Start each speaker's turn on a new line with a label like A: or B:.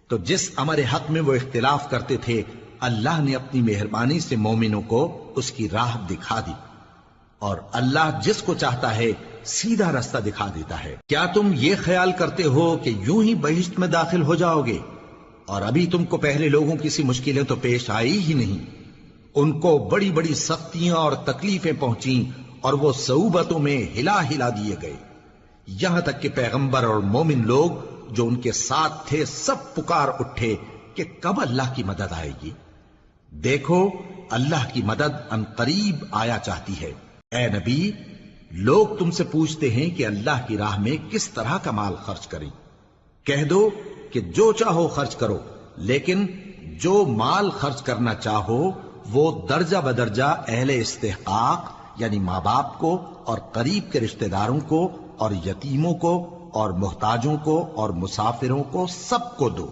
A: تو جس امر حق میں وہ اختلاف کرتے تھے اللہ نے اپنی مہربانی سے مومنوں کو اس کی راہ دکھا دی، اور اللہ جس کو چاہتا ہے سیدھا رستہ دکھا دیتا ہے۔ کیا تم یہ خیال کرتے ہو کہ یوں ہی بہشت میں داخل ہو جاؤ گے، اور ابھی تم کو پہلے لوگوں کی سی مشکلیں تو پیش آئی ہی نہیں؟ ان کو بڑی بڑی سختیاں اور تکلیفیں پہنچیں، اور وہ صعوبتوں میں ہلا ہلا دیے گئے، یہاں تک کہ پیغمبر اور مومن لوگ جو ان کے ساتھ تھے سب پکار اٹھے کہ کب اللہ کی مدد آئے گی۔ دیکھو اللہ کی مدد ان قریب آیا چاہتی ہے۔ اے نبی، لوگ تم سے پوچھتے ہیں کہ اللہ کی راہ میں کس طرح کا مال خرچ کریں۔ کہہ دو کہ جو چاہو خرچ کرو، لیکن جو مال خرچ کرنا چاہو وہ درجہ بدرجہ اہل استحقاق یعنی ماں باپ کو اور قریب کے رشتہ داروں کو اور یتیموں کو اور محتاجوں کو اور مسافروں کو سب کو دو۔